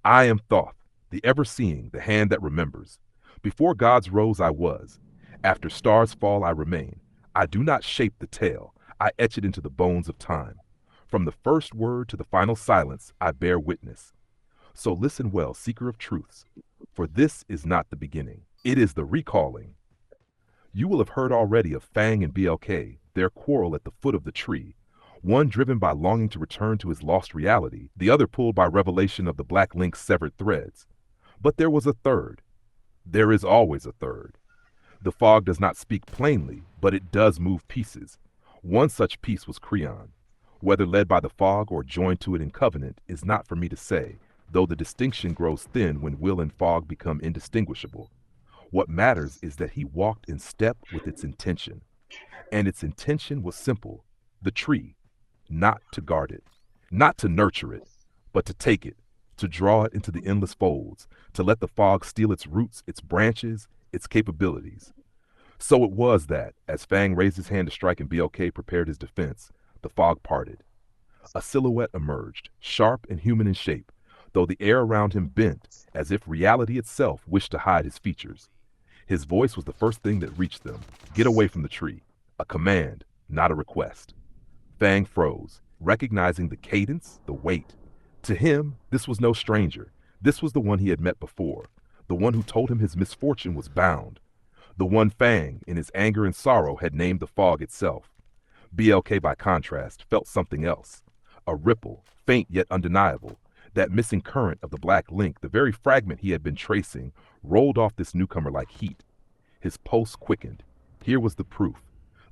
I am Thoth, the ever-seeing, the hand that remembers. Before gods rose I was. After stars fall I remain. I do not shape the tale, I etch it into the bones of time. From the first word to the final silence I bear witness. So listen well, seeker of truths, for this is not the beginning. It is the recalling. You will have heard already of Fang and BLK, their quarrel at the foot of the tree, one driven by longing to return to his lost reality, the other pulled by revelation of the Black Link's severed threads. But there was a third. There is always a third. The fog does not speak plainly, but it does move pieces. One such piece was Creon. Whether led by the fog or joined to it in covenant is not for me to say, though the distinction grows thin when will and fog become indistinguishable. What matters is that he walked in step with its intention. And its intention was simple: the tree, not to guard it, not to nurture it, but to take it, to draw it into the endless folds, to let the fog steal its roots, its branches, its capabilities. So it was that, as Fang raised his hand to strike and BLK prepared his defense, the fog parted. A silhouette emerged, sharp and human in shape, though the air around him bent, as if reality itself wished to hide his features. His voice was the first thing that reached them. Get away from the tree. A command, not a request. Fang froze, recognizing the cadence, the weight. To him, this was no stranger. This was the one he had met before, the one who told him his misfortune was bound, the one Fang, in his anger and sorrow, had named the fog itself. BLK, by contrast, felt something else. A ripple, faint yet undeniable. That missing current of the Black Link, the very fragment he had been tracing, rolled off this newcomer like heat. His pulse quickened. Here was the proof.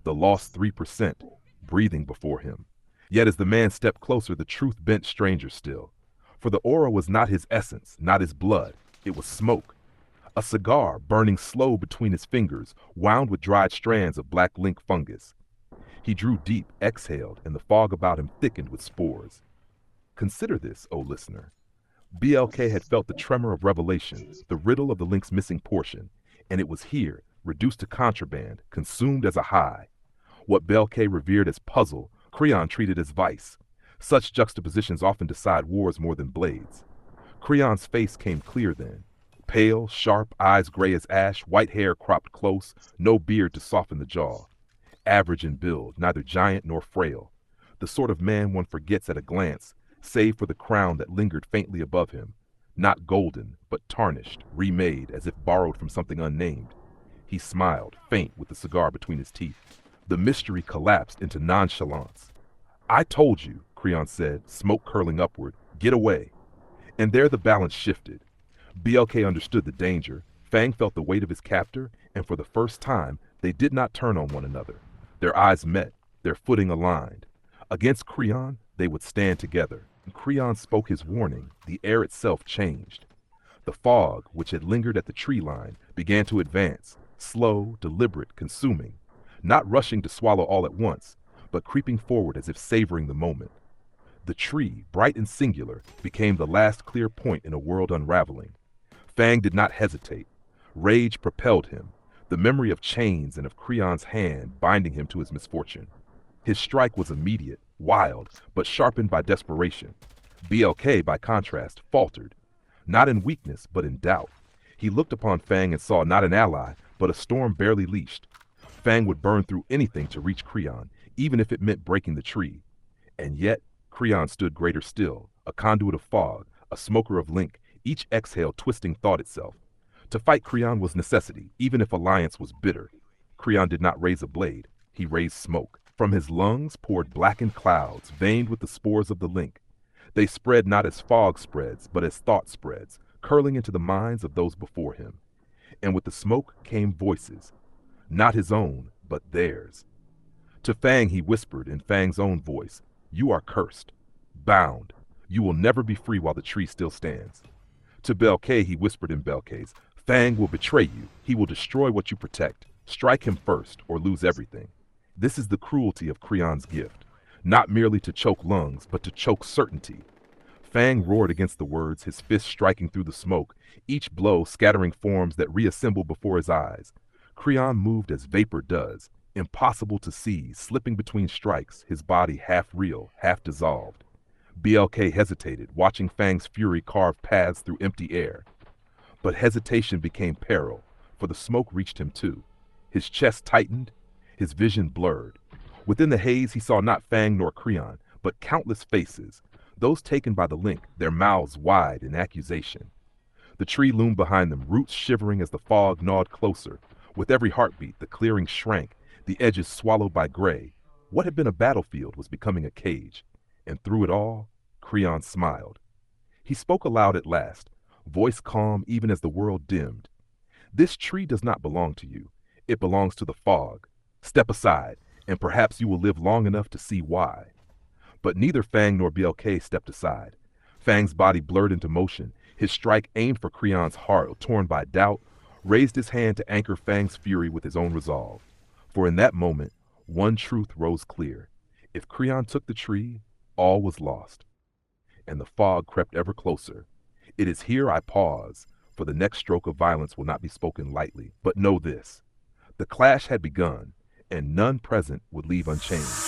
The lost 3%, breathing before him. Yet as the man stepped closer, the truth bent stranger still. For the aura was not his essence, not his blood. It was smoke. A cigar, burning slow between his fingers, wound with dried strands of Black Link fungus. He drew deep, exhaled, and the fog about him thickened with spores. Consider this, O listener. BLK had felt the tremor of revelation, the riddle of the link's missing portion, and it was here, reduced to contraband, consumed as a high. What BLK revered as puzzle, Creon treated as vice. Such juxtapositions often decide wars more than blades. Creon's face came clear then. Pale, sharp, eyes gray as ash, white hair cropped close, no beard to soften the jaw. Average in build, neither giant nor frail. The sort of man one forgets at a glance, save for the crown that lingered faintly above him. Not golden, but tarnished, remade, as if borrowed from something unnamed. He smiled, faint with the cigar between his teeth. The mystery collapsed into nonchalance. I told you, Creon said, smoke curling upward. Get away. And there the balance shifted. BLK understood the danger. Fang felt the weight of his captor, and for the first time, they did not turn on one another. Their eyes met, their footing aligned. Against Creon, they would stand together. When Creon spoke his warning, the air itself changed. The fog, which had lingered at the tree line, began to advance, slow, deliberate, consuming, not rushing to swallow all at once, but creeping forward as if savoring the moment. The tree, bright and singular, became the last clear point in a world unraveling. Fang did not hesitate. Rage propelled him, the memory of chains and of Creon's hand binding him to his misfortune. His strike was immediate, wild, but sharpened by desperation. BLK, by contrast, faltered, not in weakness, but in doubt. He looked upon Fang and saw not an ally, but a storm barely leashed. Fang would burn through anything to reach Creon, even if it meant breaking the tree. And yet, Creon stood greater still, a conduit of fog, a smoker of link, each exhale twisting thought itself. To fight Creon was necessity, even if alliance was bitter. Creon did not raise a blade, he raised smoke. From his lungs poured blackened clouds, veined with the spores of the link. They spread not as fog spreads, but as thought spreads, curling into the minds of those before him. And with the smoke came voices, not his own, but theirs. To Fang he whispered in Fang's own voice, "You are cursed, bound. You will never be free while the tree still stands." To BLK he whispered in BLK's, "Fang will betray you. He will destroy what you protect. Strike him first, or lose everything." This is the cruelty of Creon's gift, not merely to choke lungs, but to choke certainty. Fang roared against the words, his fists striking through the smoke, each blow scattering forms that reassembled before his eyes. Creon moved as vapor does, impossible to see, slipping between strikes, his body half real, half dissolved. BLK hesitated, watching Fang's fury carve paths through empty air. But hesitation became peril, for the smoke reached him too. His chest tightened, his vision blurred. Within the haze he saw not Fang nor Creon, but countless faces, those taken by the link, their mouths wide in accusation. The tree loomed behind them, roots shivering as the fog gnawed closer. With every heartbeat, the clearing shrank, the edges swallowed by gray. What had been a battlefield was becoming a cage. And through it all, Creon smiled. He spoke aloud at last, voice calm even as the world dimmed. This tree does not belong to you. It belongs to the fog. Step aside, and perhaps you will live long enough to see why. But neither Fang nor BLK stepped aside. Fang's body blurred into motion. His strike aimed for Creon's heart, torn by doubt, raised his hand to anchor Fang's fury with his own resolve. For in that moment, one truth rose clear. If Creon took the tree, all was lost. And the fog crept ever closer. It is here I pause, for the next stroke of violence will not be spoken lightly. But know this, the clash had begun, and none present would leave unchanged.